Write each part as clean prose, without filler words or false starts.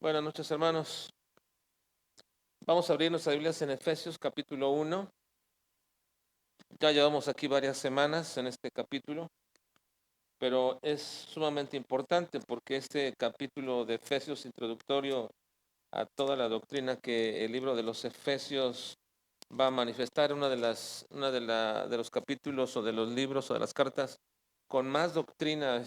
Buenas noches, hermanos. Vamos a abrir nuestras Biblias en Efesios capítulo 1. Ya llevamos aquí varias semanas en este capítulo, pero es sumamente importante porque este capítulo de Efesios introductorio a toda la doctrina que el libro de los Efesios va a manifestar, de los capítulos o de los libros o de las cartas con más doctrina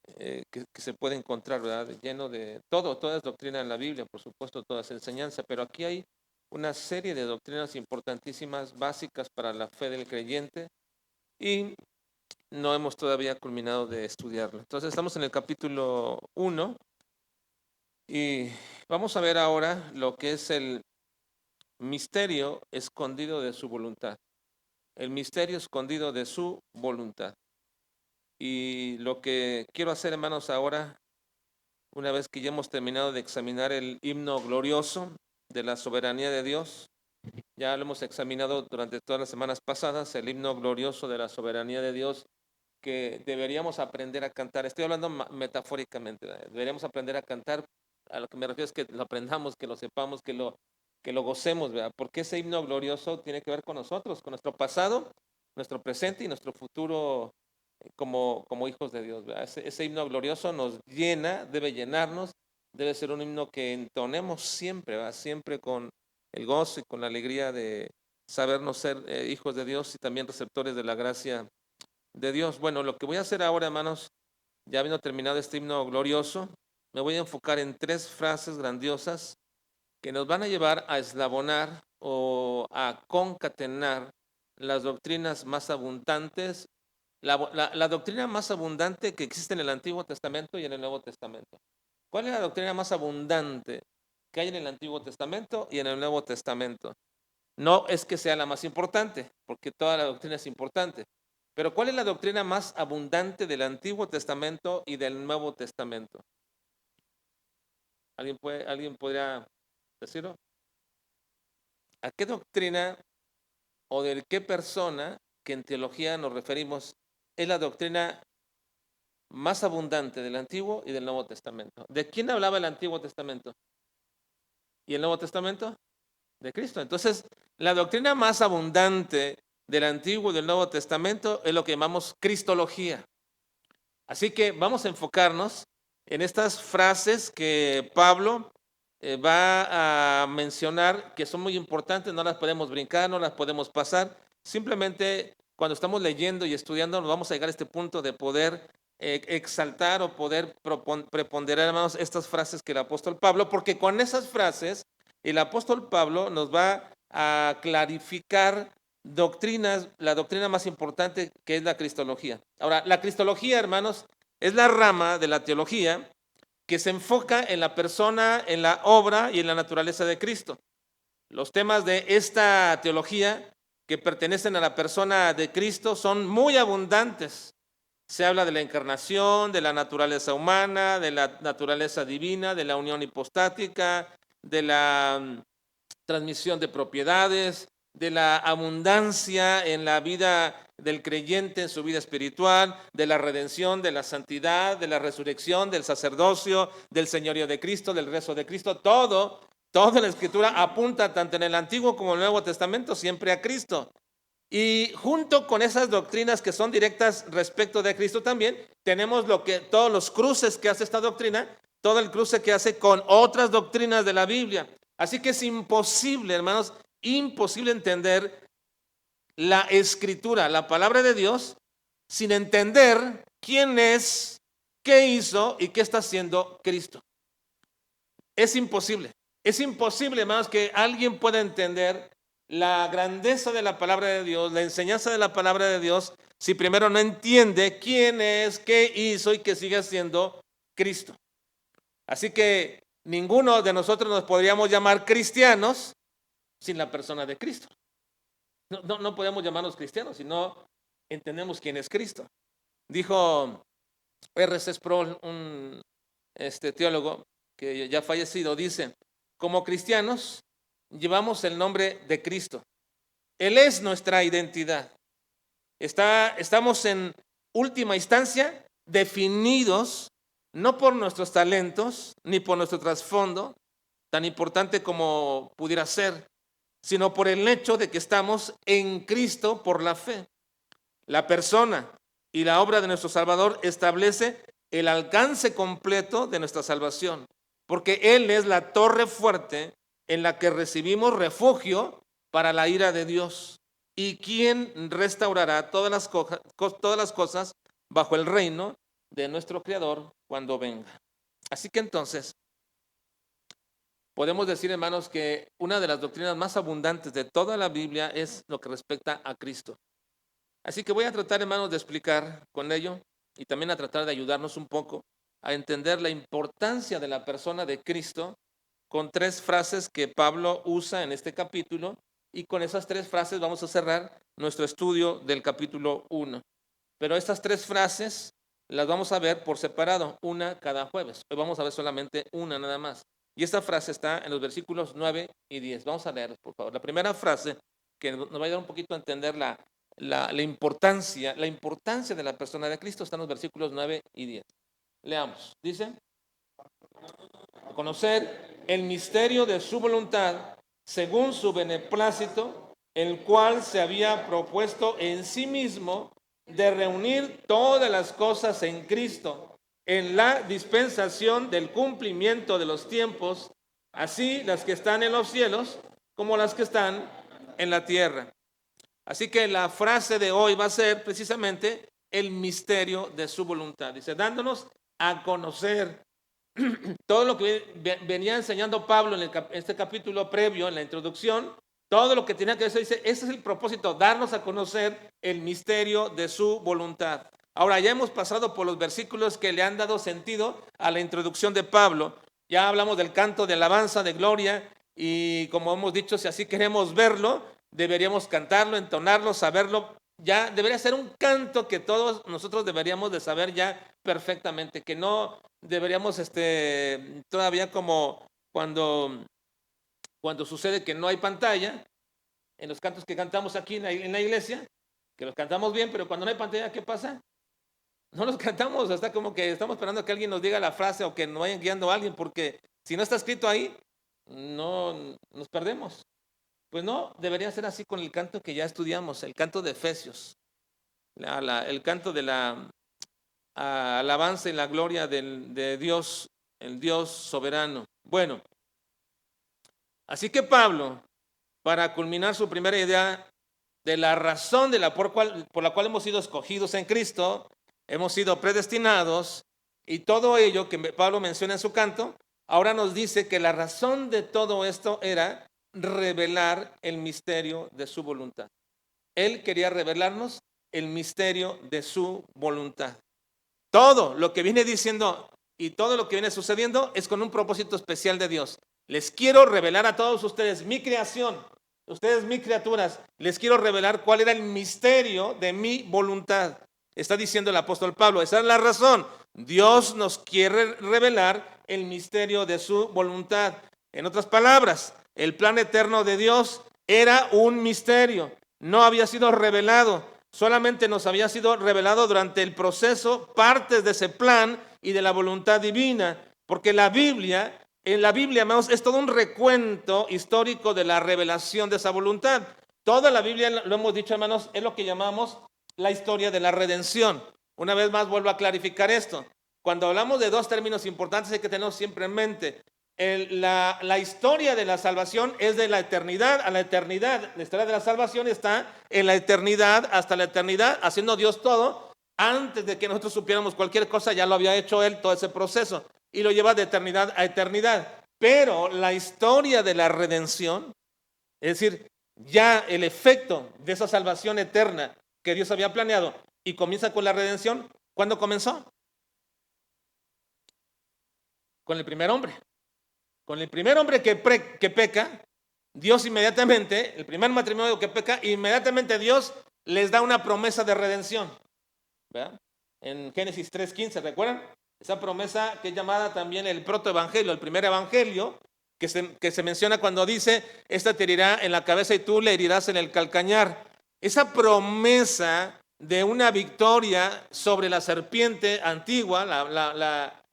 que se puede encontrar, ¿verdad? Lleno de toda es doctrina en la Biblia, por supuesto, toda es enseñanza, pero aquí hay una serie de doctrinas importantísimas, básicas para la fe del creyente, y no hemos todavía culminado de estudiarlo. Entonces estamos en el capítulo 1 y vamos a ver ahora lo que es el misterio escondido de su voluntad. El misterio escondido de su voluntad. Y lo que quiero hacer, hermanos, ahora, una vez que ya hemos terminado de examinar el himno glorioso de la soberanía de Dios, ya lo hemos examinado durante todas las semanas pasadas, el himno glorioso de la soberanía de Dios que deberíamos aprender a cantar. Estoy hablando metafóricamente, ¿verdad? Deberíamos aprender a cantar. A lo que me refiero es que lo aprendamos, que lo sepamos, que lo gocemos, ¿verdad? Porque ese himno glorioso tiene que ver con nosotros, con nuestro pasado, nuestro presente y nuestro futuro como hijos de Dios, ¿verdad? Ese himno glorioso nos llena, debe llenarnos, debe ser un himno que entonemos siempre, ¿verdad? Siempre con el gozo y con la alegría de sabernos ser hijos de Dios y también receptores de la gracia de Dios. Bueno, lo que voy a hacer ahora, hermanos, ya habiendo terminado este himno glorioso, me voy a enfocar en tres frases grandiosas que nos van a llevar a eslabonar o a concatenar las doctrinas más abundantes, la doctrina más abundante que existe en el Antiguo Testamento y en el Nuevo Testamento. ¿Cuál es la doctrina más abundante que hay en el Antiguo Testamento y en el Nuevo Testamento? No es que sea la más importante, porque toda la doctrina es importante, pero ¿cuál es la doctrina más abundante del Antiguo Testamento y del Nuevo Testamento? ¿Alguien podría decirlo? ¿A qué doctrina o de qué persona, que en teología nos referimos, es la doctrina más abundante del Antiguo y del Nuevo Testamento? ¿De quién hablaba el Antiguo Testamento? ¿Y el Nuevo Testamento? De Cristo. Entonces, la doctrina más abundante del Antiguo y del Nuevo Testamento es lo que llamamos cristología. Así que vamos a enfocarnos en estas frases que Pablo va a mencionar, que son muy importantes, no las podemos brincar, no las podemos pasar. Simplemente cuando estamos leyendo y estudiando nos vamos a llegar a este punto de poder exaltar o poder preponderar, hermanos, estas frases que el apóstol Pablo, porque con esas frases el apóstol Pablo nos va a clarificar doctrinas, la doctrina más importante que es la cristología. Ahora, la cristología, hermanos, es la rama de la teología que se enfoca en la persona, en la obra y en la naturaleza de Cristo. Los temas de esta teología que pertenecen a la persona de Cristo son muy abundantes. Se habla de la encarnación, de la naturaleza humana, de la naturaleza divina, de la unión hipostática, de la transmisión de propiedades, de la abundancia en la vida del creyente, en su vida espiritual, de la redención, de la santidad, de la resurrección, del sacerdocio, del señorío de Cristo, del rezo de Cristo. Toda la escritura apunta tanto en el Antiguo como en el Nuevo Testamento siempre a Cristo. Y junto con esas doctrinas que son directas respecto de Cristo también, tenemos todos los cruces que hace esta doctrina, todo el cruce que hace con otras doctrinas de la Biblia. Así que es imposible, hermanos, imposible entender la escritura, la palabra de Dios, sin entender quién es, qué hizo y qué está haciendo Cristo. Es imposible. Es imposible, hermanos, que alguien pueda entender la grandeza de la palabra de Dios, la enseñanza de la palabra de Dios, si primero no entiende quién es, qué hizo y qué sigue haciendo Cristo. Así que ninguno de nosotros nos podríamos llamar cristianos sin la persona de Cristo. No podemos llamarnos cristianos si no entendemos quién es Cristo. Dijo R.C. Sproul, un teólogo que ya fallecido, dice: como cristianos llevamos el nombre de Cristo. Él es nuestra identidad. Estamos en última instancia definidos no por nuestros talentos, ni por nuestro trasfondo, tan importante como pudiera ser, sino por el hecho de que estamos en Cristo por la fe. La persona y la obra de nuestro Salvador establece el alcance completo de nuestra salvación, porque Él es la torre fuerte en la que recibimos refugio para la ira de Dios, y quien restaurará todas las cosas bajo el reino de nuestro Creador cuando venga. Así que entonces, podemos decir, hermanos, que una de las doctrinas más abundantes de toda la Biblia es lo que respecta a Cristo. Así que voy a tratar, hermanos, de explicar con ello y también a tratar de ayudarnos un poco a entender la importancia de la persona de Cristo con 3 frases que Pablo usa en este capítulo, y con esas 3 frases vamos a cerrar nuestro estudio del capítulo 1. Pero estas 3 frases las vamos a ver por separado, una cada jueves. Hoy vamos a ver solamente una nada más. Y esta frase está en los versículos 9 y 10. Vamos a leerlos, por favor. La primera frase, que nos va a ayudar un poquito a entender la importancia de la persona de Cristo, está en los versículos 9 y 10. Leamos. Dice: conocer el misterio de su voluntad, según su beneplácito, el cual se había propuesto en sí mismo de reunir todas las cosas en Cristo, en la dispensación del cumplimiento de los tiempos, así las que están en los cielos como las que están en la tierra. Así que la frase de hoy va a ser precisamente el misterio de su voluntad. Dice, dándonos a conocer todo lo que venía enseñando Pablo en este capítulo previo, en la introducción, todo lo que tenía que decir, dice, ese es el propósito, darnos a conocer el misterio de su voluntad. Ahora, ya hemos pasado por los versículos que le han dado sentido a la introducción de Pablo. Ya hablamos del canto de alabanza, de gloria, y como hemos dicho, si así queremos verlo, deberíamos cantarlo, entonarlo, saberlo. Ya debería ser un canto que todos nosotros deberíamos de saber ya perfectamente, que no deberíamos todavía como cuando sucede que no hay pantalla, en los cantos que cantamos aquí en la iglesia, que los cantamos bien, pero cuando no hay pantalla, ¿qué pasa? No los cantamos, hasta como que estamos esperando que alguien nos diga la frase o que nos vayan guiando a alguien, porque si no está escrito ahí, no nos perdemos. Pues no, debería ser así con el canto que ya estudiamos, el canto de Efesios, el canto de la alabanza y la gloria de Dios, el Dios soberano. Bueno, así que Pablo, para culminar su primera idea de la razón por la cual hemos sido escogidos en Cristo, hemos sido predestinados, y todo ello que Pablo menciona en su canto, ahora nos dice que la razón de todo esto era revelar el misterio de su voluntad. Él quería revelarnos el misterio de su voluntad. Todo lo que viene diciendo y todo lo que viene sucediendo es con un propósito especial de Dios. Les quiero revelar a todos ustedes mi creación, ustedes mis criaturas, les quiero revelar cuál era el misterio de mi voluntad. Está diciendo el apóstol Pablo, esa es la razón. Dios nos quiere revelar el misterio de su voluntad. En otras palabras, el plan eterno de Dios era un misterio, no había sido revelado, solamente nos había sido revelado durante el proceso partes de ese plan y de la voluntad divina, porque en la Biblia, hermanos, es todo un recuento histórico de la revelación de esa voluntad. Toda la Biblia, lo hemos dicho, hermanos, es lo que llamamos la historia de la redención. Una vez más vuelvo a clarificar esto. Cuando hablamos de 2 términos importantes hay que tenerlos siempre en mente. La historia de la salvación es de la eternidad a la eternidad. La historia de la salvación está en la eternidad hasta la eternidad, haciendo Dios todo. Antes de que nosotros supiéramos cualquier cosa, ya lo había hecho Él, todo ese proceso, y lo lleva de eternidad a eternidad. Pero la historia de la redención, es decir, ya el efecto de esa salvación eterna que Dios había planeado, y comienza con la redención, ¿cuándo comenzó? Con el primer hombre. Con el primer hombre que peca, Dios inmediatamente, el primer matrimonio que peca, inmediatamente Dios les da una promesa de redención. ¿Verdad? En Génesis 3:15, ¿recuerdan? Esa promesa que es llamada también el protoevangelio, el primer evangelio, que se menciona cuando dice, esta te herirá en la cabeza y tú le herirás en el calcañar. Esa promesa de una victoria sobre la serpiente antigua,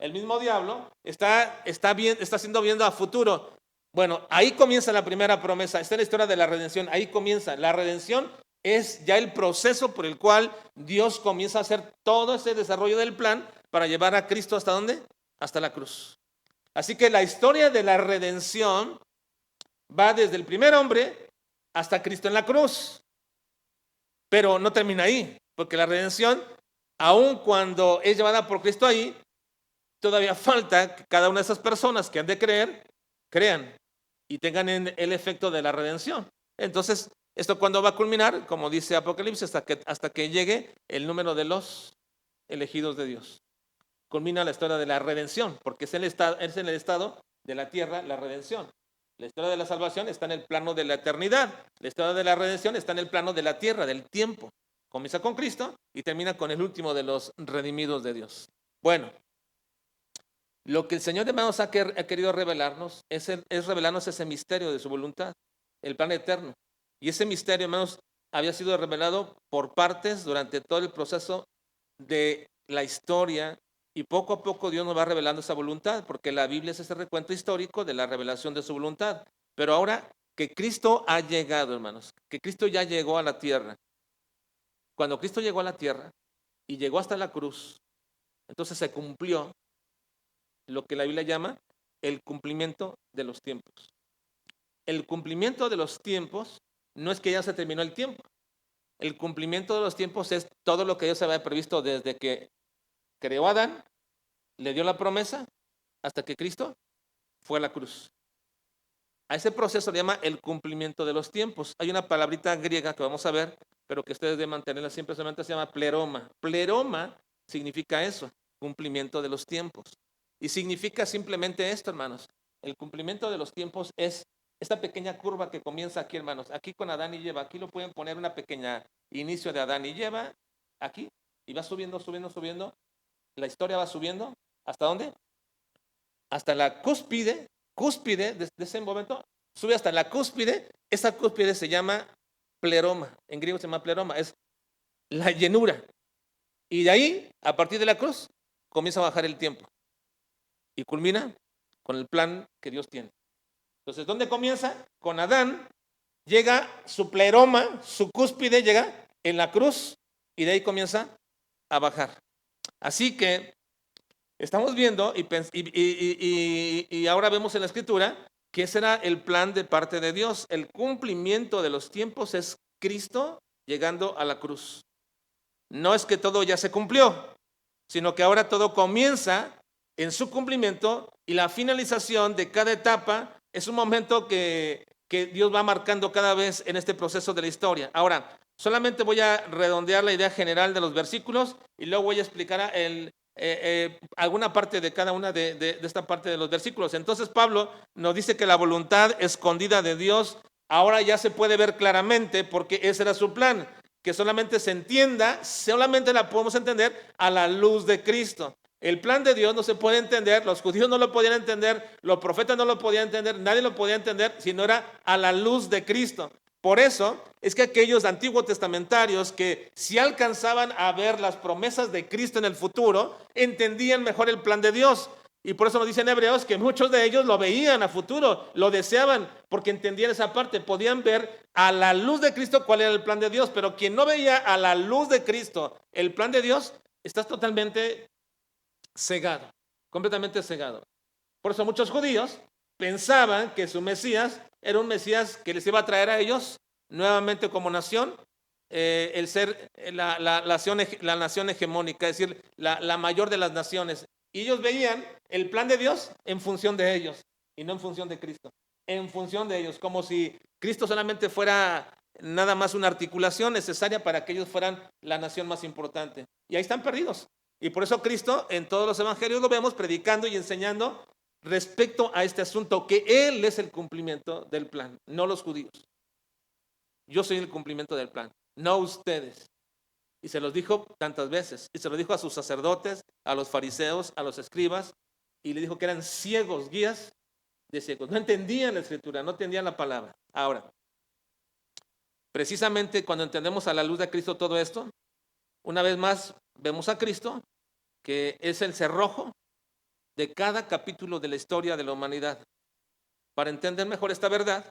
el mismo diablo, está viendo a futuro. Bueno, ahí comienza la primera promesa. Esta es la historia de la redención. Ahí comienza. La redención es ya el proceso por el cual Dios comienza a hacer todo ese desarrollo del plan para llevar a Cristo ¿hasta dónde? Hasta la cruz. Así que la historia de la redención va desde el primer hombre hasta Cristo en la cruz. Pero no termina ahí, porque la redención, aun cuando es llevada por Cristo ahí, todavía falta que cada una de esas personas que han de creer, crean y tengan el efecto de la redención. Entonces, ¿esto cuándo va a culminar? Como dice Apocalipsis, hasta que llegue el número de los elegidos de Dios. Culmina la historia de la redención, porque es en el estado de la tierra la redención. La historia de la salvación está en el plano de la eternidad. La historia de la redención está en el plano de la tierra, del tiempo. Comienza con Cristo y termina con el último de los redimidos de Dios. Bueno, lo que el Señor, hermanos, ha querido revelarnos es revelarnos ese misterio de su voluntad, el plan eterno. Y ese misterio, hermanos, había sido revelado por partes durante todo el proceso de la historia, y poco a poco Dios nos va revelando esa voluntad, porque la Biblia es ese recuento histórico de la revelación de su voluntad. Pero ahora que Cristo ha llegado, hermanos, que Cristo ya llegó a la tierra, cuando Cristo llegó a la tierra y llegó hasta la cruz, entonces se cumplió lo que la Biblia llama el cumplimiento de los tiempos. El cumplimiento de los tiempos no es que ya se terminó el tiempo. El cumplimiento de los tiempos es todo lo que Dios había previsto desde que creó a Adán, le dio la promesa, hasta que Cristo fue a la cruz. A ese proceso le llama el cumplimiento de los tiempos. Hay una palabrita griega que vamos a ver, pero que ustedes deben mantenerla siempre, solamente se llama pleroma. Pleroma significa eso, cumplimiento de los tiempos. Y significa simplemente esto, hermanos. El cumplimiento de los tiempos es esta pequeña curva que comienza aquí, hermanos. Aquí con Adán y Eva. Aquí lo pueden poner una pequeña inicio de Adán y Eva. Aquí. Y va subiendo, subiendo, subiendo. La historia va subiendo. ¿Hasta dónde? Hasta la cúspide de ese momento. Sube hasta la cúspide. Esa cúspide se llama pleroma. En griego se llama pleroma. Es la llenura. Y de ahí, a partir de la cruz, comienza a bajar el tiempo. Y culmina con el plan que Dios tiene. Entonces, ¿dónde comienza? Con Adán, llega su pleroma, su cúspide llega en la cruz y de ahí comienza a bajar. Así que estamos viendo y ahora vemos en la Escritura que ese era el plan de parte de Dios. El cumplimiento de los tiempos es Cristo llegando a la cruz. No es que todo ya se cumplió, sino que ahora todo comienza en su cumplimiento y la finalización de cada etapa es un momento que Dios va marcando cada vez en este proceso de la historia. Ahora, solamente voy a redondear la idea general de los versículos y luego voy a explicar alguna parte de cada una de esta parte de los versículos. Entonces Pablo nos dice que la voluntad escondida de Dios ahora ya se puede ver claramente porque ese era su plan, que solamente se entienda, solamente la podemos entender a la luz de Cristo. El plan de Dios no se puede entender, los judíos no lo podían entender, los profetas no lo podían entender, nadie lo podía entender si no era a la luz de Cristo. Por eso es que aquellos antiguos testamentarios que si alcanzaban a ver las promesas de Cristo en el futuro, entendían mejor el plan de Dios. Y por eso nos dicen Hebreos que muchos de ellos lo veían a futuro, lo deseaban, porque entendían esa parte, podían ver a la luz de Cristo cuál era el plan de Dios, pero quien no veía a la luz de Cristo el plan de Dios, está totalmente cegado, completamente cegado. Por eso muchos judíos pensaban que su Mesías era un Mesías que les iba a traer a ellos nuevamente como nación, el ser la nación hegemónica, es decir, la mayor de las naciones. Y ellos veían el plan de Dios en función de ellos y no en función de Cristo, en función de ellos, como si Cristo solamente fuera nada más una articulación necesaria para que ellos fueran la nación más importante. Y ahí están perdidos. Y por eso Cristo en todos los evangelios lo vemos predicando y enseñando respecto a este asunto, que Él es el cumplimiento del plan, no los judíos. Yo soy el cumplimiento del plan, no ustedes. Y se los dijo tantas veces, y se lo dijo a sus sacerdotes, a los fariseos, a los escribas, y le dijo que eran ciegos, guías de ciegos. No entendían la escritura, no entendían la palabra. Ahora, precisamente cuando entendemos a la luz de Cristo todo esto, una vez más vemos a Cristo, que es el cerrojo de cada capítulo de la historia de la humanidad. Para entender mejor esta verdad,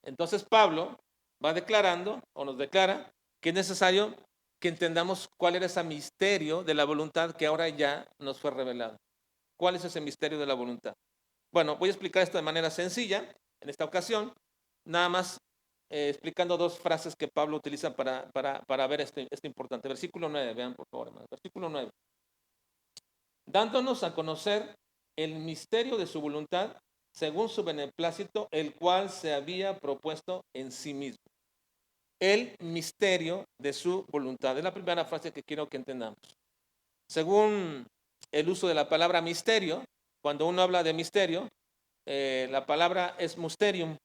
entonces Pablo va declarando o nos declara que es necesario que entendamos cuál era ese misterio de la voluntad que ahora ya nos fue revelado. ¿Cuál es ese misterio de la voluntad? Bueno, voy a explicar esto de manera sencilla en esta ocasión, nada más explicando dos frases que Pablo utiliza para ver esto importante. Versículo 9, vean por favor, hermanos. Versículo 9. Dándonos a conocer el misterio de su voluntad según su beneplácito, el cual se había propuesto en sí mismo. El misterio de su voluntad. Es la primera frase que quiero que entendamos. Según el uso de la palabra misterio, cuando uno habla de misterio, la palabra es mysterium.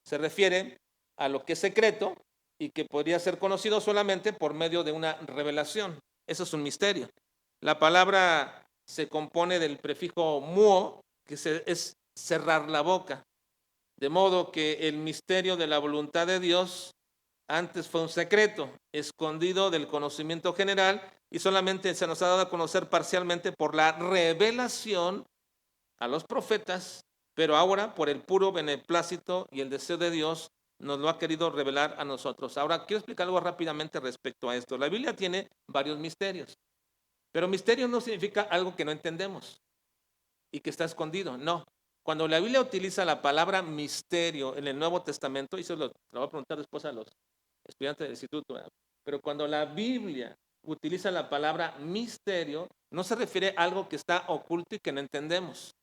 Se refiere a lo que es secreto y que podría ser conocido solamente por medio de una revelación. Eso es un misterio. La palabra se compone del prefijo muo, que es cerrar la boca. De modo que el misterio de la voluntad de Dios antes fue un secreto, escondido del conocimiento general y solamente se nos ha dado a conocer parcialmente por la revelación a los profetas, pero ahora por el puro beneplácito y el deseo de Dios nos lo ha querido revelar a nosotros. Ahora quiero explicar algo rápidamente respecto a esto. La Biblia tiene varios misterios, pero misterio no significa algo que no entendemos y que está escondido, no. Cuando la Biblia utiliza la palabra misterio en el Nuevo Testamento, y eso lo voy a preguntar después a los estudiantes del instituto, ¿verdad? Pero cuando la Biblia utiliza la palabra misterio, no se refiere a algo que está oculto y que no entendemos.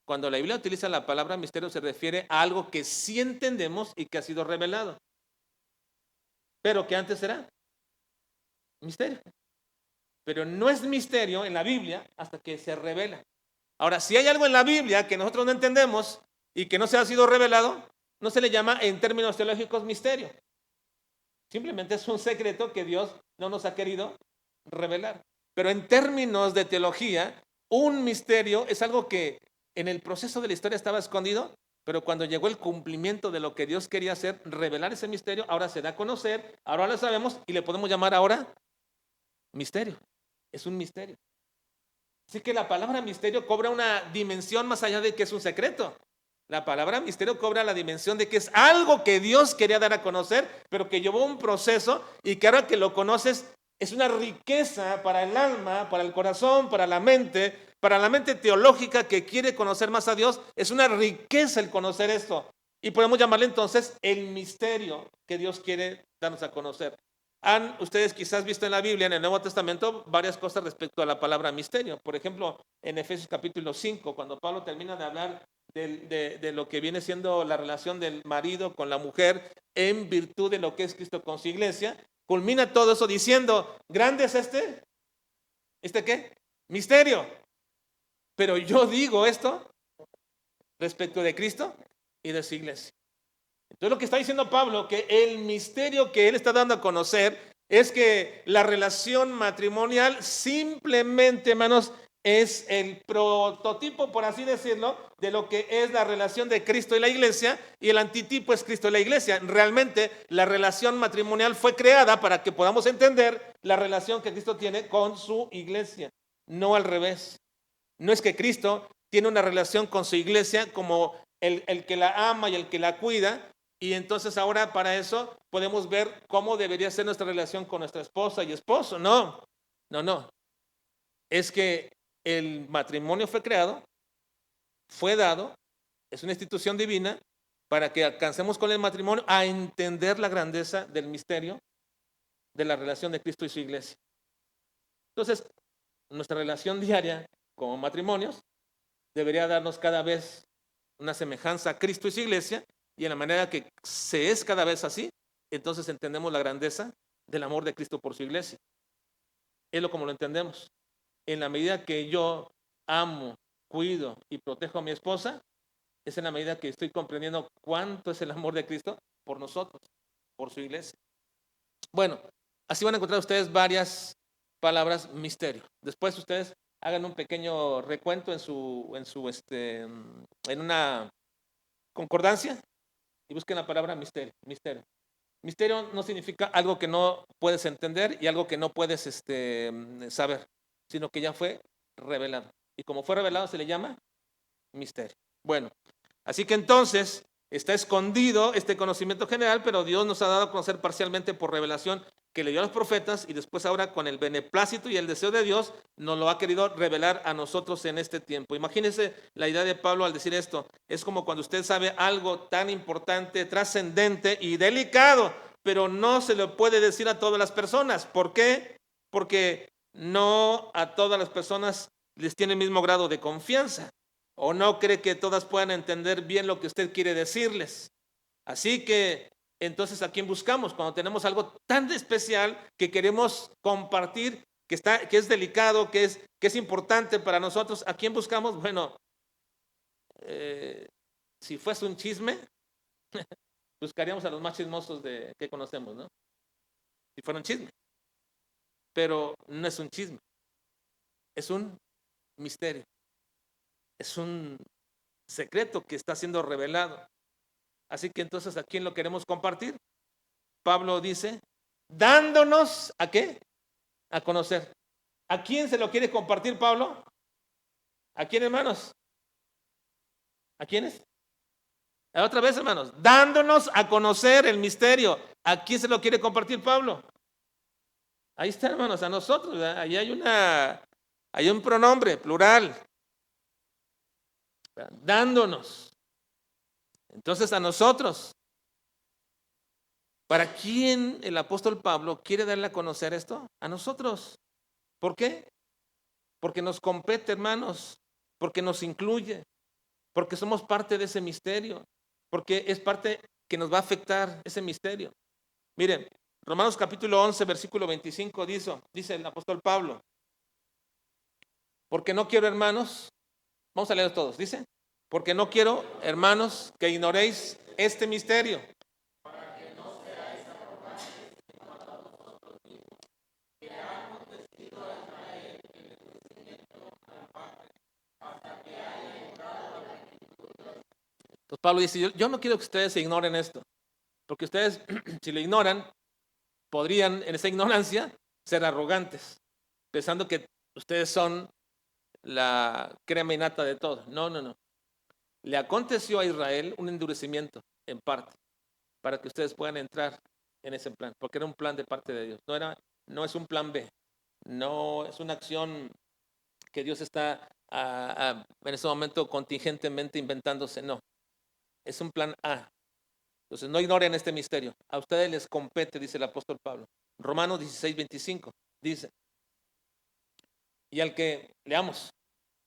Cuando la Biblia utiliza la palabra misterio se refiere a algo que sí entendemos y que ha sido revelado, pero que antes era misterio. Pero no es misterio en la Biblia hasta que se revela. Ahora, si hay algo en la Biblia que nosotros no entendemos y que no se ha sido revelado, no se le llama en términos teológicos misterio. Simplemente es un secreto que Dios no nos ha querido revelar. Pero en términos de teología, un misterio es algo que en el proceso de la historia estaba escondido, pero cuando llegó el cumplimiento de lo que Dios quería hacer, revelar ese misterio, ahora se da a conocer, ahora lo sabemos y le podemos llamar ahora misterio. Es un misterio. Así que la palabra misterio cobra una dimensión más allá de que es un secreto. La palabra misterio cobra la dimensión de que es algo que Dios quería dar a conocer, pero que llevó un proceso y que ahora que lo conoces es una riqueza para el alma, para el corazón, para la mente teológica que quiere conocer más a Dios. Es una riqueza el conocer esto. Y podemos llamarle entonces el misterio que Dios quiere darnos a conocer. Han ustedes quizás visto en la Biblia, en el Nuevo Testamento, varias cosas respecto a la palabra misterio. Por ejemplo, en Efesios capítulo 5, cuando Pablo termina de hablar de lo que viene siendo la relación del marido con la mujer en virtud de lo que es Cristo con su iglesia, culmina todo eso diciendo, grande es ¿este qué? Misterio. Pero yo digo esto respecto de Cristo y de su iglesia. Entonces lo que está diciendo Pablo, que el misterio que él está dando a conocer es que la relación matrimonial simplemente, hermanos, es el prototipo, por así decirlo, de lo que es la relación de Cristo y la iglesia, y el antitipo es Cristo y la iglesia. Realmente la relación matrimonial fue creada para que podamos entender la relación que Cristo tiene con su iglesia, no al revés. No es que Cristo tiene una relación con su iglesia como el que la ama y el que la cuida, y entonces ahora para eso podemos ver cómo debería ser nuestra relación con nuestra esposa y esposo. No, no, no. Es que el matrimonio fue creado, fue dado, es una institución divina para que alcancemos con el matrimonio a entender la grandeza del misterio de la relación de Cristo y su iglesia. Entonces, nuestra relación diaria como matrimonios debería darnos cada vez una semejanza a Cristo y su iglesia, y en la manera que se es cada vez así, entonces entendemos la grandeza del amor de Cristo por su iglesia. Es lo como lo entendemos. En la medida que yo amo, cuido y protejo a mi esposa, es en la medida que estoy comprendiendo cuánto es el amor de Cristo por nosotros, por su iglesia. Bueno, así van a encontrar ustedes varias palabras misterio. Después ustedes hagan un pequeño recuento en una concordancia y busquen la palabra misterio. Misterio. Misterio no significa algo que no puedes entender y algo que no puedes saber, sino que ya fue revelado. Y como fue revelado se le llama misterio. Bueno, así que entonces está escondido este conocimiento general, pero Dios nos ha dado a conocer parcialmente por revelación que le dio a los profetas y después ahora con el beneplácito y el deseo de Dios nos lo ha querido revelar a nosotros en este tiempo. Imagínense la idea de Pablo al decir esto. Es como cuando usted sabe algo tan importante, trascendente y delicado, pero no se lo puede decir a todas las personas. ¿Por qué? Porque no a todas las personas les tiene el mismo grado de confianza o no cree que todas puedan entender bien lo que usted quiere decirles. Así que entonces, ¿a quién buscamos? Cuando tenemos algo tan especial que queremos compartir, que es delicado, que es importante para nosotros, ¿a quién buscamos? Bueno, si fuese un chisme, buscaríamos a los más chismosos que conocemos, ¿no? Si fuera un chisme. Pero no es un chisme, es un misterio, es un secreto que está siendo revelado. Así que entonces, ¿a quién lo queremos compartir? Pablo dice, dándonos, ¿a qué? A conocer. ¿A quién se lo quiere compartir Pablo? ¿A quién, hermanos? ¿A quiénes? Otra vez, hermanos, dándonos a conocer el misterio. ¿A quién se lo quiere compartir Pablo? Ahí está, hermanos, a nosotros. ¿Verdad? Ahí hay un pronombre plural. ¿Verdad? Dándonos. Entonces, a nosotros. ¿Para quién el apóstol Pablo quiere darle a conocer esto? A nosotros. ¿Por qué? Porque nos compete, hermanos, porque nos incluye, porque somos parte de ese misterio, porque es parte que nos va a afectar ese misterio. Miren, Romanos capítulo 11, versículo 25 dice el apóstol Pablo, porque no quiero, hermanos, vamos a leer todos, dice, porque no quiero, hermanos, que ignoréis este misterio. Entonces Pablo dice, yo no quiero que ustedes ignoren esto, porque ustedes, si lo ignoran, podrían en esa ignorancia ser arrogantes, pensando que ustedes son la crema innata de todo. No, no, no. Le aconteció a Israel un endurecimiento en parte para que ustedes puedan entrar en ese plan, porque era un plan de parte de Dios. No es un plan B, no es una acción que Dios está en ese momento contingentemente inventándose, no. Es un plan A. Entonces no ignoren este misterio. A ustedes les compete, dice el apóstol Pablo. Romanos 16, 25 dice, y al que, leamos,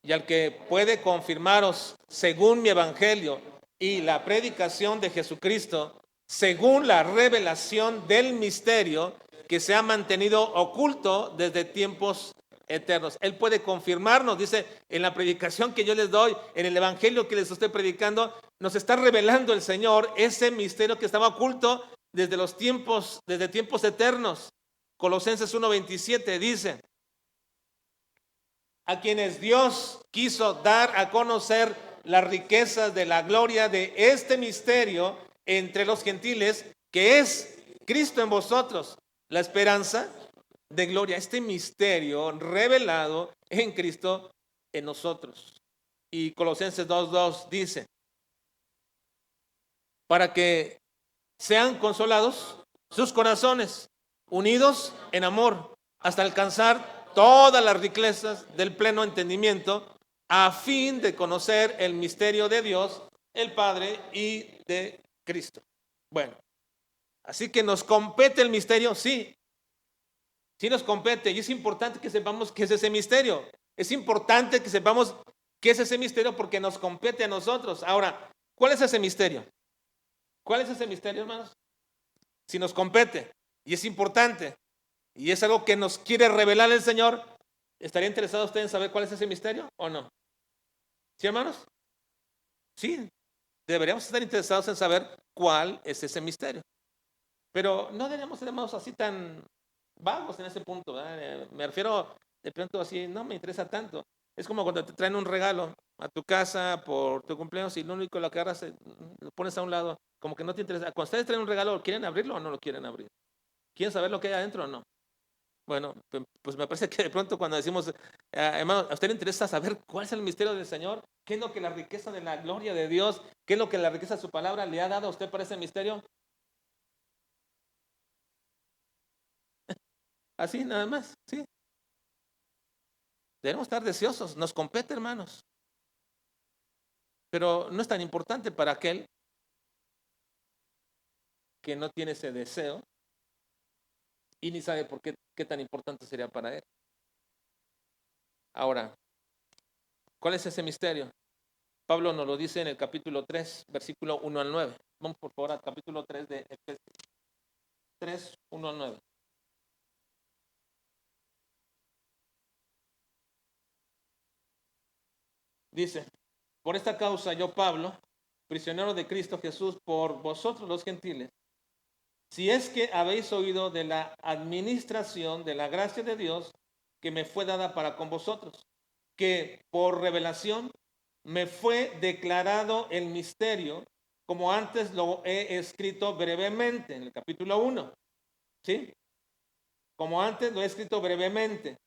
y al que puede confirmaros según mi evangelio y la predicación de Jesucristo, según la revelación del misterio que se ha mantenido oculto desde tiempos eternos. Él puede confirmarnos, dice, en la predicación que yo les doy, en el evangelio que les estoy predicando, nos está revelando el Señor ese misterio que estaba oculto desde tiempos eternos. Colosenses 1:27 dice, a quienes Dios quiso dar a conocer las riquezas de la gloria de este misterio entre los gentiles, que es Cristo en vosotros, la esperanza de gloria. Este misterio revelado en Cristo en nosotros. Y Colosenses 2:2 dice, para que sean consolados sus corazones, unidos en amor, hasta alcanzar todas las riquezas del pleno entendimiento, a fin de conocer el misterio de Dios, el Padre y de Cristo. Bueno, así que nos compete el misterio, sí nos compete, y es importante que sepamos qué es ese misterio. Es importante que sepamos qué es ese misterio porque nos compete a nosotros. Ahora, ¿cuál es ese misterio? ¿Cuál es ese misterio, hermanos? Si nos compete y es importante y es algo que nos quiere revelar el Señor, ¿estaría interesado usted en saber cuál es ese misterio o no? ¿Sí, hermanos? Sí, deberíamos estar interesados en saber cuál es ese misterio. Pero no deberíamos ser, hermanos, así tan vagos en ese punto, ¿verdad? Me refiero de pronto así, no me interesa tanto. Es como cuando te traen un regalo a tu casa por tu cumpleaños y lo único lo que agarras, lo pones a un lado, como que no te interesa. Cuando ustedes traen un regalo, ¿quieren abrirlo o no lo quieren abrir? ¿Quieren saber lo que hay adentro o no? Bueno, pues me parece que de pronto cuando decimos, hermano, ¿a usted le interesa saber cuál es el misterio del Señor? ¿Qué es lo que la riqueza de la gloria de Dios, qué es lo que la riqueza de su palabra le ha dado a usted para ese misterio? Así nada más, sí. Debemos estar deseosos, nos compete, hermanos. Pero no es tan importante para aquel que no tiene ese deseo y ni sabe por qué tan importante sería para él. Ahora, ¿cuál es ese misterio? Pablo nos lo dice en el capítulo 3, versículo 1 al 9. Vamos por favor al capítulo 3 de Efesios 3, 1 al 9. Dice, por esta causa yo, Pablo, prisionero de Cristo Jesús, por vosotros los gentiles, si es que habéis oído de la administración de la gracia de Dios que me fue dada para con vosotros, que por revelación me fue declarado el misterio, como antes lo he escrito brevemente en el capítulo 1, ¿sí? Como antes lo he escrito brevemente,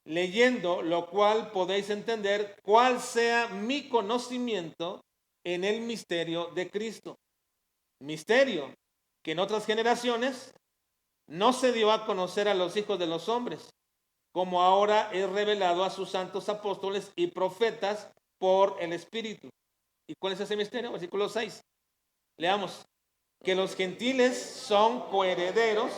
leyendo lo cual podéis entender cuál sea mi conocimiento en el misterio de Cristo. Misterio que en otras generaciones no se dio a conocer a los hijos de los hombres, como ahora es revelado a sus santos apóstoles y profetas por el Espíritu. ¿Y cuál es ese misterio? Versículo 6. Leamos. Que los gentiles son coherederos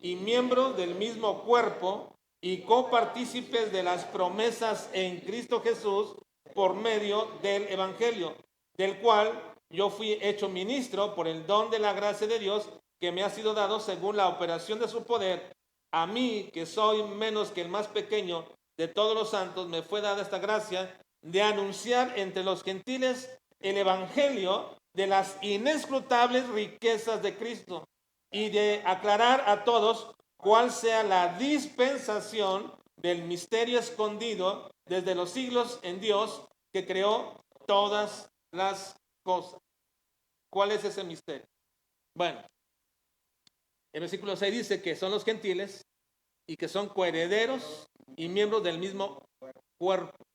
y miembros del mismo cuerpo y copartícipes de las promesas en Cristo Jesús por medio del Evangelio, del cual yo fui hecho ministro por el don de la gracia de Dios que me ha sido dado según la operación de su poder. A mí, que soy menos que el más pequeño de todos los santos, me fue dada esta gracia de anunciar entre los gentiles el Evangelio de las inescrutables riquezas de Cristo y de aclarar a todos cuál sea la dispensación del misterio escondido desde los siglos en Dios que creó todas las cosas. ¿Cuál es ese misterio? Bueno, el versículo 6 dice que son los gentiles y que son coherederos y miembros del mismo cuerpo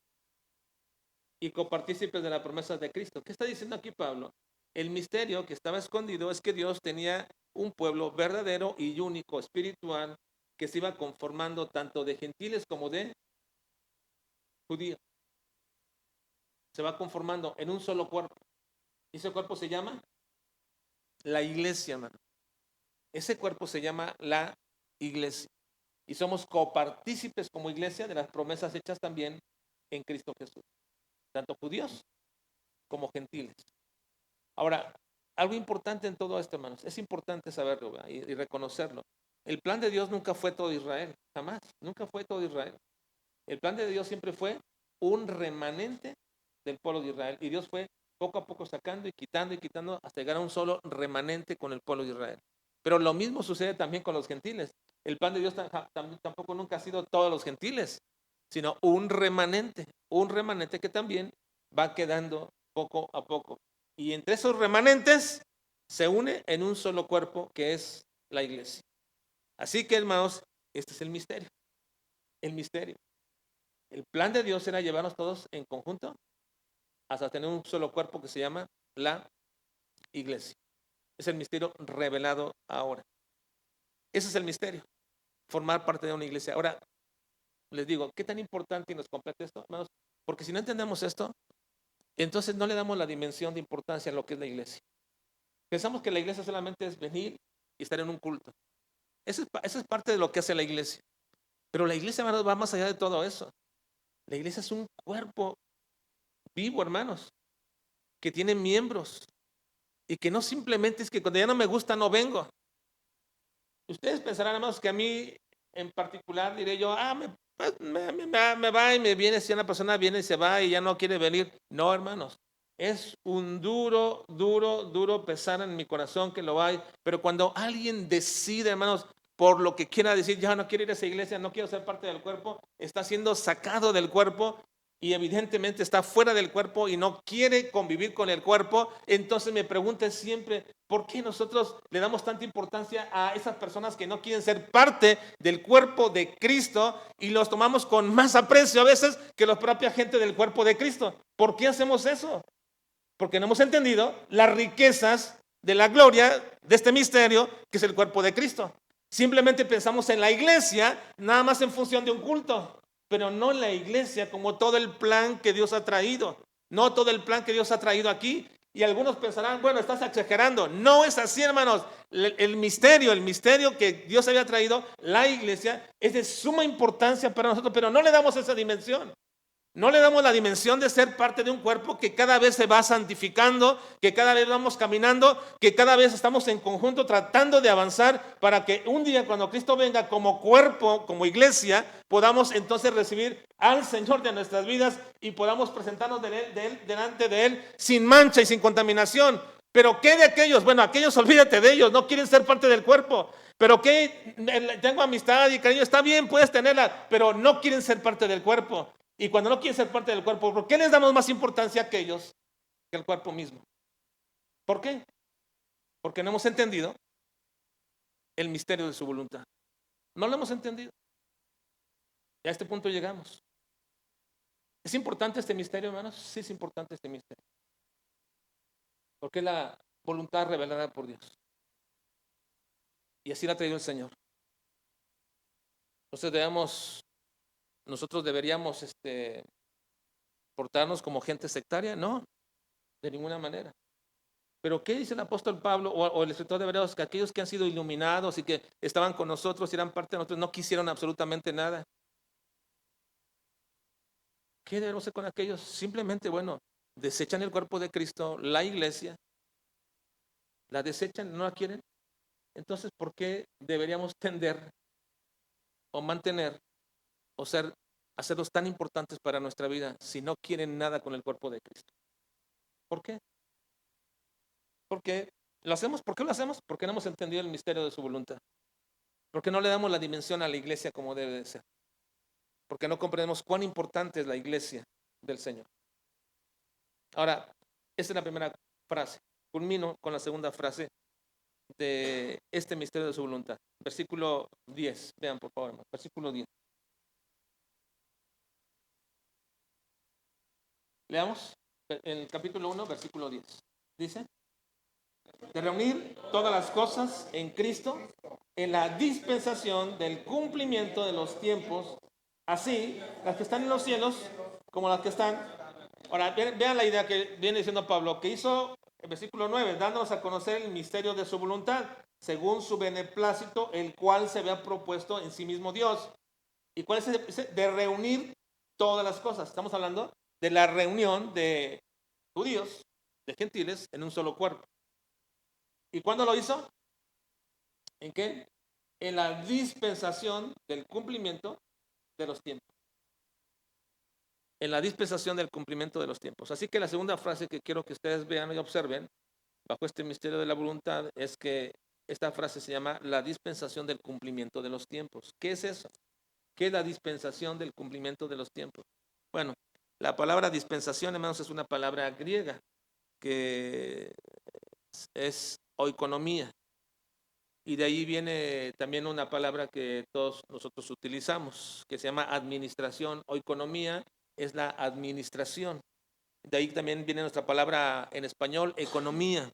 y copartícipes de la promesa de Cristo. ¿Qué está diciendo aquí Pablo? El misterio que estaba escondido es que Dios tenía un pueblo verdadero y único, espiritual, que se iba conformando tanto de gentiles como de judíos. Se va conformando en un solo cuerpo. ¿Y ese cuerpo se llama? La iglesia, hermano. Ese cuerpo se llama la iglesia. Y somos copartícipes como iglesia de las promesas hechas también en Cristo Jesús. Tanto judíos como gentiles. Ahora, algo importante en todo esto, hermanos, es importante saberlo y reconocerlo. El plan de Dios nunca fue todo Israel, jamás, nunca fue todo Israel. El plan de Dios siempre fue un remanente del pueblo de Israel. Y Dios fue poco a poco sacando y quitando hasta llegar a un solo remanente con el pueblo de Israel. Pero lo mismo sucede también con los gentiles. El plan de Dios tampoco nunca ha sido todos los gentiles, sino un remanente que también va quedando poco a poco. Y entre esos remanentes se une en un solo cuerpo que es la iglesia. Así que, hermanos, este es el misterio. El misterio. El plan de Dios era llevarnos todos en conjunto hasta tener un solo cuerpo que se llama la iglesia. Es el misterio revelado ahora. Ese es el misterio, formar parte de una iglesia. Ahora, les digo, ¿qué tan importante y nos completa esto, hermanos? Porque si no entendemos esto, entonces no le damos la dimensión de importancia a lo que es la iglesia. Pensamos que la iglesia solamente es venir y estar en un culto. Eso es parte de lo que hace la iglesia. Pero la iglesia, hermanos, va más allá de todo eso. La iglesia es un cuerpo vivo, hermanos, que tiene miembros y que no simplemente es que cuando ya no me gusta no vengo. Ustedes pensarán, hermanos, que a mí en particular diré yo, me va y me viene, si una persona viene y se va y ya no quiere venir. No, hermanos, es un duro pesar en mi corazón que lo hay. Pero cuando alguien decide, hermanos, por lo que quiera decir, ya no quiero ir a esa iglesia, no quiero ser parte del cuerpo, está siendo sacado del cuerpo y evidentemente está fuera del cuerpo y no quiere convivir con el cuerpo, entonces me pregunto siempre, ¿por qué nosotros le damos tanta importancia a esas personas que no quieren ser parte del cuerpo de Cristo y los tomamos con más aprecio a veces que la propia gente del cuerpo de Cristo? ¿Por qué hacemos eso? Porque no hemos entendido las riquezas de la gloria de este misterio que es el cuerpo de Cristo. Simplemente pensamos en la iglesia nada más en función de un culto, pero no en la iglesia como todo el plan que Dios ha traído, no todo el plan que Dios ha traído aquí. Y algunos pensarán, bueno, estás exagerando. No es así, hermanos. El misterio que Dios había traído, la iglesia, es de suma importancia para nosotros, pero no le damos esa dimensión. No le damos la dimensión de ser parte de un cuerpo que cada vez se va santificando, que cada vez vamos caminando, que cada vez estamos en conjunto tratando de avanzar para que un día cuando Cristo venga como cuerpo, como iglesia, podamos entonces recibir al Señor de nuestras vidas y podamos presentarnos delante de Él sin mancha y sin contaminación. Pero ¿qué de aquellos? Bueno, aquellos olvídate de ellos, no quieren ser parte del cuerpo. Pero ¿qué? Tengo amistad y cariño, está bien, puedes tenerla, pero no quieren ser parte del cuerpo. Y cuando no quieren ser parte del cuerpo, ¿por qué les damos más importancia a aquellos que al cuerpo mismo? ¿Por qué? Porque no hemos entendido el misterio de su voluntad. No lo hemos entendido. Y a este punto llegamos. ¿Es importante este misterio, hermanos? Sí, es importante este misterio. Porque es la voluntad revelada por Dios. Y así la ha traído el Señor. Entonces nosotros deberíamos portarnos como gente sectaria. No, de ninguna manera. Pero ¿qué dice el apóstol Pablo o el escritor de Hebreos? Que aquellos que han sido iluminados y que estaban con nosotros y eran parte de nosotros no quisieron absolutamente nada. ¿Qué debemos hacer con aquellos? Simplemente, bueno, desechan el cuerpo de Cristo, la iglesia, la desechan, no la quieren. Entonces, ¿por qué deberíamos tender o mantener o hacerlos tan importantes para nuestra vida si no quieren nada con el cuerpo de Cristo? ¿Por qué? Porque lo hacemos. ¿Por qué lo hacemos? Porque no hemos entendido el misterio de su voluntad. Porque no le damos la dimensión a la iglesia como debe de ser. Porque no comprendemos cuán importante es la iglesia del Señor. Ahora, esa es la primera frase. Culmino con la segunda frase de este misterio de su voluntad. Versículo 10. Vean, por favor, hermano. Versículo 10. Leamos el capítulo 1, versículo 10. Dice, de reunir todas las cosas en Cristo en la dispensación del cumplimiento de los tiempos, así las que están en los cielos como las que están. Ahora, vean la idea que viene diciendo Pablo, que hizo el versículo 9, dándonos a conocer el misterio de su voluntad, según su beneplácito, el cual se había propuesto en sí mismo Dios. ¿Y cuál es ese? De reunir todas las cosas. Estamos hablando de la reunión de judíos, de gentiles, en un solo cuerpo. ¿Y cuándo lo hizo? ¿En qué? En la dispensación del cumplimiento de los tiempos. En la dispensación del cumplimiento de los tiempos. Así que la segunda frase que quiero que ustedes vean y observen bajo este misterio de la voluntad es que esta frase se llama la dispensación del cumplimiento de los tiempos. ¿Qué es eso? ¿Qué es la dispensación del cumplimiento de los tiempos? Bueno, la palabra dispensación, hermanos, es una palabra griega que es oikonomía. Y de ahí viene también una palabra que todos nosotros utilizamos, que se llama administración o economía, es la administración. De ahí también viene nuestra palabra en español, economía,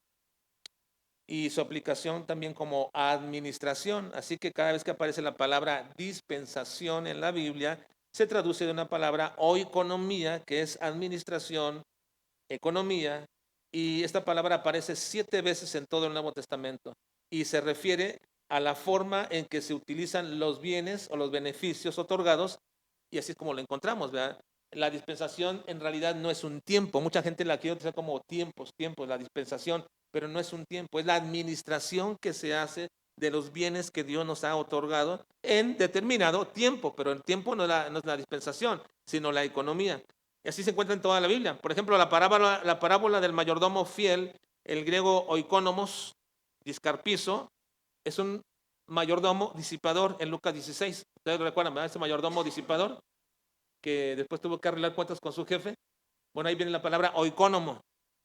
y su aplicación también como administración. Así que cada vez que aparece la palabra dispensación en la Biblia, se traduce de una palabra oikonomía, que es administración, economía, y esta palabra aparece 7 veces en todo el Nuevo Testamento y se refiere a la forma en que se utilizan los bienes o los beneficios otorgados, y así es como lo encontramos, ¿verdad? La dispensación en realidad no es un tiempo, mucha gente la quiere utilizar como tiempos, la dispensación, pero no es un tiempo, es la administración que se hace de los bienes que Dios nos ha otorgado en determinado tiempo, pero el tiempo no es la dispensación, sino la economía. Y así se encuentra en toda la Biblia. Por ejemplo, la parábola del mayordomo fiel, el griego oikonomos, discarpizo, es un mayordomo disipador en Lucas 16. ¿Ustedes lo recuerdan, verdad? Ese mayordomo disipador. que después tuvo que arreglar cuentas con su jefe. Bueno, ahí viene la palabra oikónomo,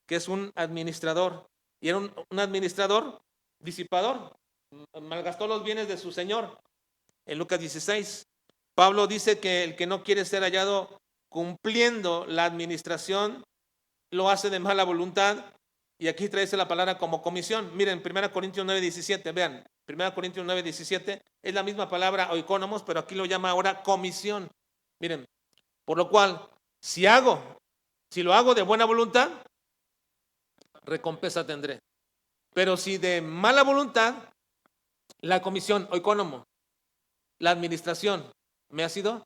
que es un administrador. Y era un administrador disipador. Malgastó los bienes de su señor. En Lucas 16, Pablo dice que el que no quiere ser hallado cumpliendo la administración lo hace de mala voluntad. Y aquí trae la palabra como comisión. Miren, 1 Corintios 9:17, vean, 1 Corintios 9:17 es la misma palabra oikónomos, pero aquí lo llama ahora comisión. Miren, por lo cual, si lo hago de buena voluntad, recompensa tendré. Pero si de mala voluntad, la comisión oikónomo, la administración, me ha sido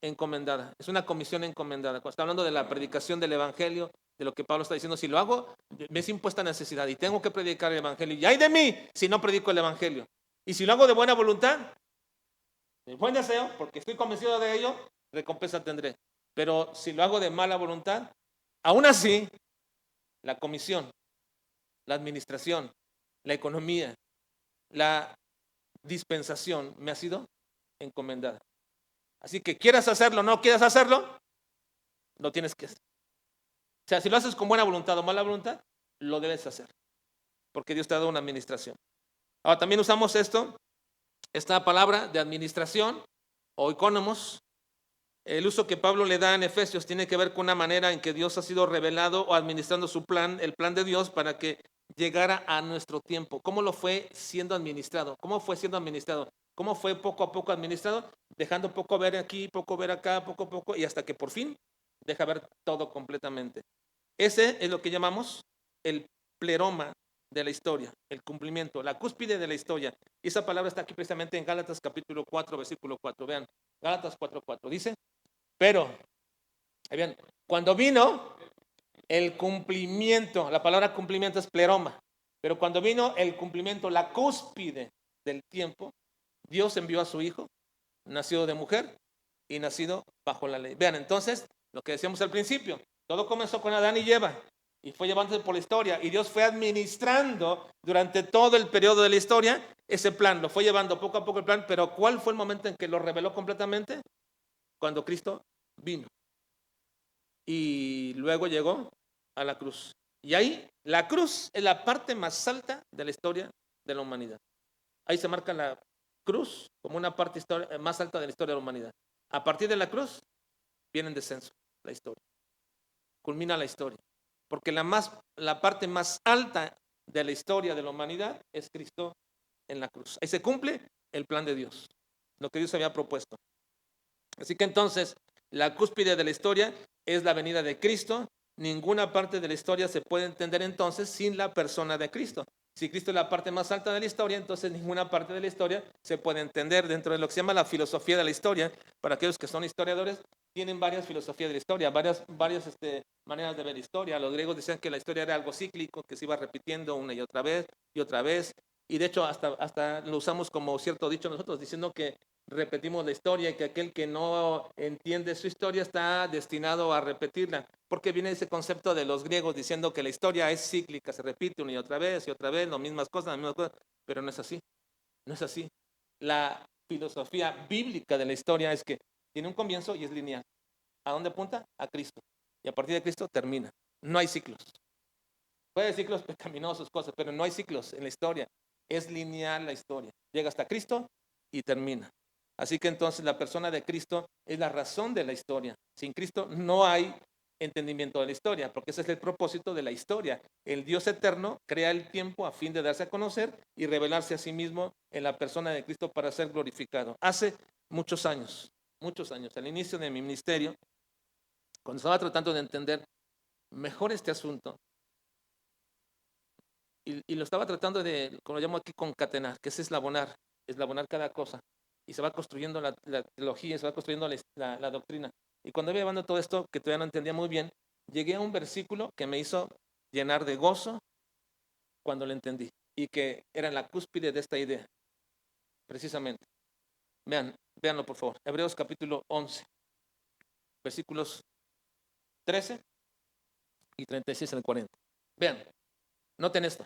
encomendada. Es una comisión encomendada. Cuando está hablando de la predicación del evangelio, de lo que Pablo está diciendo, si lo hago, me es impuesta necesidad y tengo que predicar el evangelio. Y hay de mí si no predico el evangelio. Y si lo hago de buena voluntad, de buen deseo, porque estoy convencido de ello, recompensa tendré. Pero si lo hago de mala voluntad, aún así, la comisión, la administración, la economía, la dispensación me ha sido encomendada. Así que quieras hacerlo o no quieras hacerlo, lo tienes que hacer. O sea, si lo haces con buena voluntad o mala voluntad, lo debes hacer, porque Dios te ha dado una administración. Ahora también usamos esta palabra de administración o economos. El uso que Pablo le da en Efesios tiene que ver con una manera en que Dios ha sido revelado o administrando su plan, el plan de Dios para que llegara a nuestro tiempo. ¿Cómo lo fue siendo administrado? ¿Cómo fue siendo administrado? ¿Cómo fue poco a poco administrado? Dejando poco ver aquí, poco ver acá, poco a poco, y hasta que por fin deja ver todo completamente. Ese es lo que llamamos el pleroma de la historia, el cumplimiento, la cúspide de la historia. Y esa palabra está aquí precisamente en Gálatas capítulo 4, versículo 4. Vean, Gálatas 4:4 dice, pero, ahí bien, cuando vino el cumplimiento, la palabra cumplimiento es pleroma, pero cuando vino el cumplimiento, la cúspide del tiempo, Dios envió a su Hijo, nacido de mujer y nacido bajo la ley. Vean, entonces, lo que decíamos al principio, todo comenzó con Adán y Eva y fue llevándose por la historia y Dios fue administrando durante todo el periodo de la historia ese plan, lo fue llevando poco a poco el plan, pero ¿cuál fue el momento en que lo reveló completamente? Cuando Cristo vino y luego llegó a la cruz. Y ahí la cruz es la parte más alta de la historia de la humanidad. Ahí se marca la cruz como una parte más alta de la historia de la humanidad. A partir de la cruz viene en descenso la historia. Culmina la historia. Porque la parte más alta de la historia de la humanidad es Cristo en la cruz. Ahí se cumple el plan de Dios, lo que Dios había propuesto. Así que entonces, la cúspide de la historia es la venida de Cristo. Ninguna parte de la historia se puede entender entonces sin la persona de Cristo. Si Cristo es la parte más alta de la historia, entonces ninguna parte de la historia se puede entender dentro de lo que se llama la filosofía de la historia. Para aquellos que son historiadores, tienen varias filosofías de la historia, varias maneras de ver la historia. Los griegos decían que la historia era algo cíclico, que se iba repitiendo una y otra vez y otra vez. Y de hecho hasta lo usamos como cierto dicho nosotros, diciendo que repetimos la historia y que aquel que no entiende su historia está destinado a repetirla, porque viene ese concepto de los griegos diciendo que la historia es cíclica, se repite una y otra vez, las mismas cosas, pero no es así, no es así. La filosofía bíblica de la historia es que tiene un comienzo y es lineal. ¿A dónde apunta? A Cristo. Y a partir de Cristo termina. No hay ciclos. Puede haber ciclos pecaminosos, cosas, pero no hay ciclos en la historia. Es lineal la historia. Llega hasta Cristo y termina. Así que entonces la persona de Cristo es la razón de la historia. Sin Cristo no hay entendimiento de la historia, porque ese es el propósito de la historia. El Dios eterno crea el tiempo a fin de darse a conocer y revelarse a sí mismo en la persona de Cristo para ser glorificado. Hace muchos años, al inicio de mi ministerio, cuando estaba tratando de entender mejor este asunto, y lo estaba tratando de, como lo llamo aquí, concatenar, que es eslabonar cada cosa. Y se va construyendo la teología, se va construyendo la doctrina. Y cuando iba llevando todo esto, que todavía no entendía muy bien, llegué a un versículo que me hizo llenar de gozo cuando lo entendí. Y que era la cúspide de esta idea, precisamente. Véanlo por favor. Hebreos capítulo 11, versículos 13 y 36 al 40. Vean, noten esto.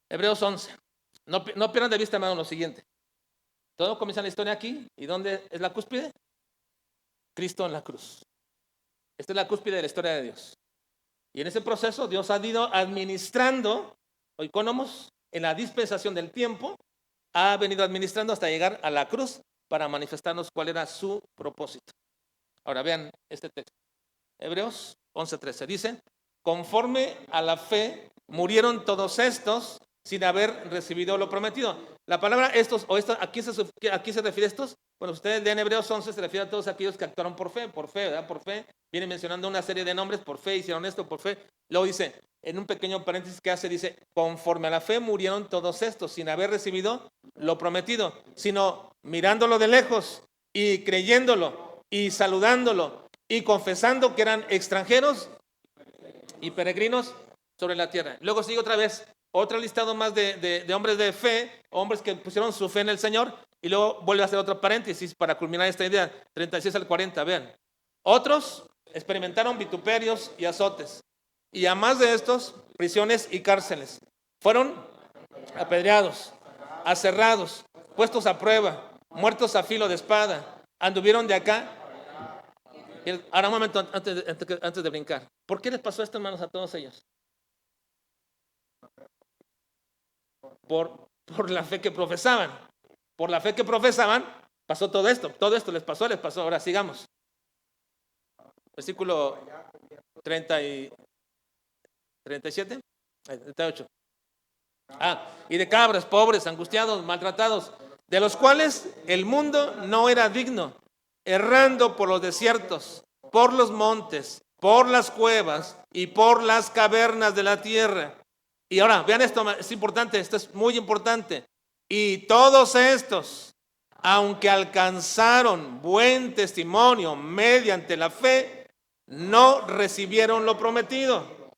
Hebreos 11. No pierdan de vista, hermano, lo siguiente. Todo comienza la historia aquí. ¿Y dónde es la cúspide? Cristo en la cruz. Esta es la cúspide de la historia de Dios. Y en ese proceso Dios ha ido administrando, oikonomos, en la dispensación del tiempo, ha venido administrando hasta llegar a la cruz para manifestarnos cuál era su propósito. Ahora vean este texto. Hebreos 11:13 dice, conforme a la fe murieron todos estos sin haber recibido lo prometido. La palabra estos o estos, ¿a quién se refiere estos? Bueno, ustedes lean Hebreos 11, se refiere a todos aquellos que actuaron por fe, ¿verdad? Por fe. Viene mencionando una serie de nombres, por fe, hicieron esto, por fe. Luego dice, en un pequeño paréntesis que hace, dice, conforme a la fe murieron todos estos sin haber recibido lo prometido, sino mirándolo de lejos y creyéndolo y saludándolo y confesando que eran extranjeros y peregrinos sobre la tierra. Luego sigue otra vez, otro listado más de hombres de fe, hombres que pusieron su fe en el Señor, y luego vuelve a hacer otro paréntesis para culminar esta idea, 36 al 40, vean. Otros experimentaron vituperios y azotes, y a más de estos, prisiones y cárceles. Fueron apedreados, aserrados, puestos a prueba, muertos a filo de espada, anduvieron de acá. Ahora un momento antes de brincar. ¿Por qué les pasó esto, hermanos, a todos ellos? Por la fe que profesaban. Por la fe que profesaban, pasó todo esto. Todo esto les pasó. Ahora sigamos. Versículo 30 y 37, 38. Y de cabras, pobres, angustiados, maltratados, de los cuales el mundo no era digno, errando por los desiertos, por los montes, por las cuevas y por las cavernas de la tierra. Y ahora, vean esto, es importante, esto es muy importante. Y todos estos, aunque alcanzaron buen testimonio mediante la fe, no recibieron lo prometido.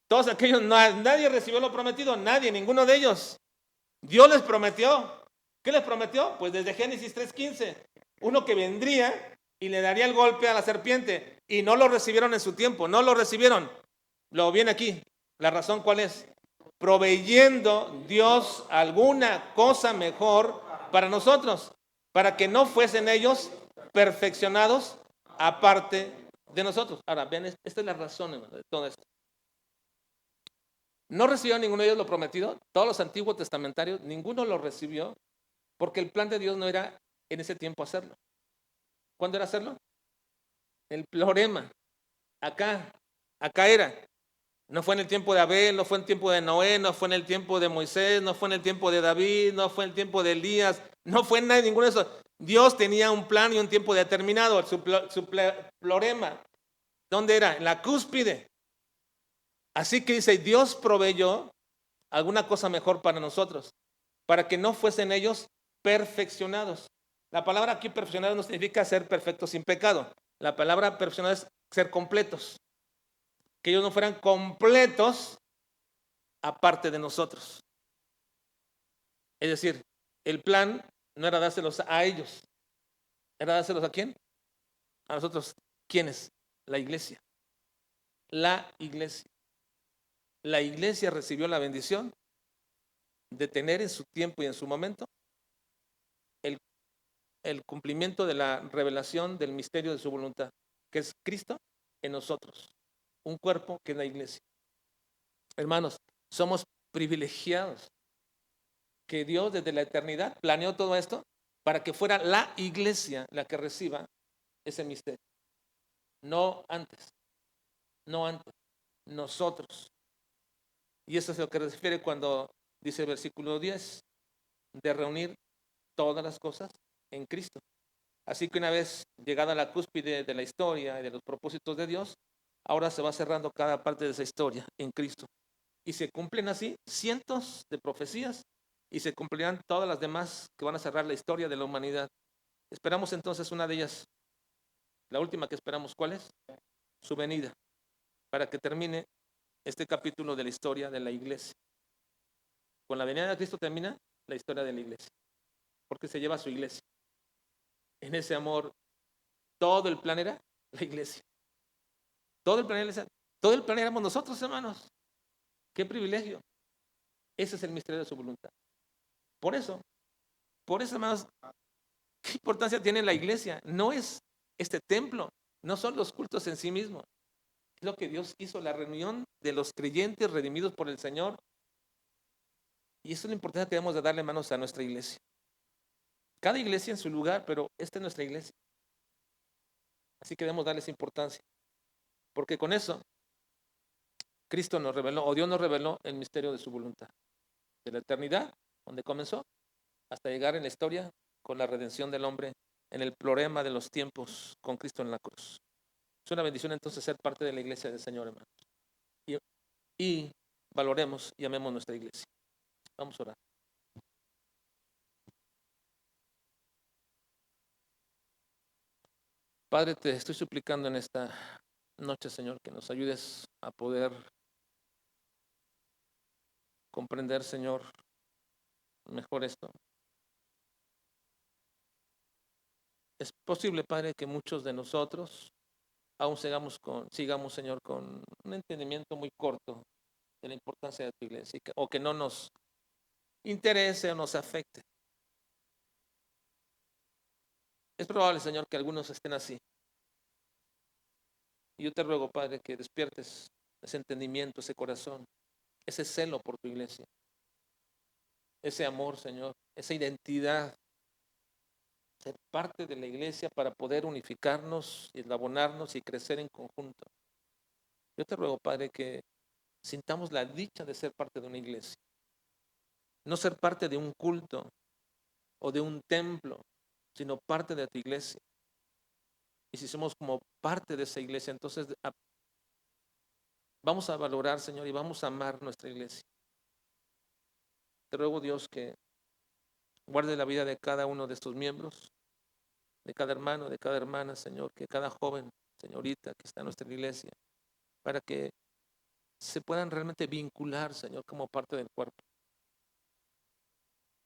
Todos aquellos, nadie recibió lo prometido, nadie, ninguno de ellos. Dios les prometió. ¿Qué les prometió? Pues desde Génesis 3:15, uno que vendría y le daría el golpe a la serpiente, y no lo recibieron en su tiempo, no lo recibieron. Lo viene aquí. ¿La razón cuál es? Proveyendo Dios alguna cosa mejor para nosotros, para que no fuesen ellos perfeccionados aparte de nosotros. Ahora, vean, esta es la razón, hermano, de todo esto. No recibió ninguno de ellos lo prometido. Todos los antiguos testamentarios, ninguno lo recibió, porque el plan de Dios no era en ese tiempo hacerlo. ¿Cuándo era hacerlo? El plorema. Acá era. No fue en el tiempo de Abel, no fue en el tiempo de Noé, no fue en el tiempo de Moisés, no fue en el tiempo de David, no fue en el tiempo de Elías, no fue en ninguno de esos. Dios tenía un plan y un tiempo determinado. Su plorema, ¿dónde era? En la cúspide. Así que dice, Dios proveyó alguna cosa mejor para nosotros, para que no fuesen ellos perfeccionados. La palabra aquí perfeccionado no significa ser perfectos sin pecado. La palabra perfeccionado es ser completos. Que ellos no fueran completos aparte de nosotros. Es decir, el plan no era dárselos a ellos. ¿Era dárselos a quién? A nosotros. ¿Quiénes? La iglesia. La iglesia. La iglesia recibió la bendición de tener en su tiempo y en su momento el cumplimiento de la revelación del misterio de su voluntad, que es Cristo en nosotros, un cuerpo que es la iglesia. Hermanos, somos privilegiados, que Dios desde la eternidad planeó todo esto para que fuera la iglesia la que reciba ese misterio. No antes, nosotros. Y eso es lo que refiere cuando dice el versículo 10, de reunir todas las cosas en Cristo. Así que una vez llegada a la cúspide de la historia y de los propósitos de Dios, ahora se va cerrando cada parte de esa historia en Cristo. Y se cumplen así cientos de profecías y se cumplirán todas las demás que van a cerrar la historia de la humanidad. Esperamos entonces una de ellas, la última que esperamos, ¿cuál es? Su venida, para que termine este capítulo de la historia de la iglesia. Con la venida de Cristo termina la historia de la iglesia, porque se lleva a su iglesia. En ese amor, todo el plan era la iglesia. Todo el plan éramos nosotros, hermanos. Qué privilegio. Ese es el misterio de su voluntad. Por eso, hermanos, ¿qué importancia tiene la iglesia? No es este templo, no son los cultos en sí mismos. Es lo que Dios hizo, la reunión de los creyentes redimidos por el Señor. Y eso es lo importante que debemos de darle manos a nuestra iglesia. Cada iglesia en su lugar, pero esta es nuestra iglesia. Así que debemos darles importancia. Porque con eso, Cristo nos reveló, o Dios nos reveló el misterio de su voluntad. De la eternidad, donde comenzó, hasta llegar en la historia con la redención del hombre en el problema de los tiempos con Cristo en la cruz. Es una bendición entonces ser parte de la iglesia del Señor, hermano. Y valoremos y amemos nuestra iglesia. Vamos a orar. Padre, te estoy suplicando en esta noche, Señor, que nos ayudes a poder comprender, Señor, mejor esto. Es posible, Padre, que muchos de nosotros aún sigamos, Señor, con un entendimiento muy corto de la importancia de tu iglesia, o que no nos interese o nos afecte. Es probable, Señor, que algunos estén así. Y yo te ruego, Padre, que despiertes ese entendimiento, ese corazón, ese celo por tu iglesia, ese amor, Señor, esa identidad, ser parte de la iglesia para poder unificarnos y eslabonarnos y crecer en conjunto. Yo te ruego, Padre, que sintamos la dicha de ser parte de una iglesia, no ser parte de un culto o de un templo, sino parte de tu iglesia. Y si somos como parte de esa iglesia, entonces vamos a valorar, Señor, y vamos a amar nuestra iglesia. Te ruego, Dios, que guarde la vida de cada uno de estos miembros, de cada hermano, de cada hermana, Señor, que cada joven, señorita que está en nuestra iglesia, para que se puedan realmente vincular, Señor, como parte del cuerpo.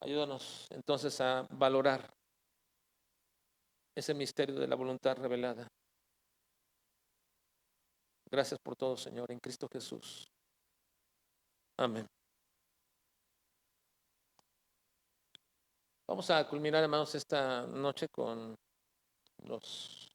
Ayúdanos entonces a valorar ese misterio de la voluntad revelada. Gracias por todo, Señor, en Cristo Jesús. Amén. Vamos a culminar, hermanos, esta noche con los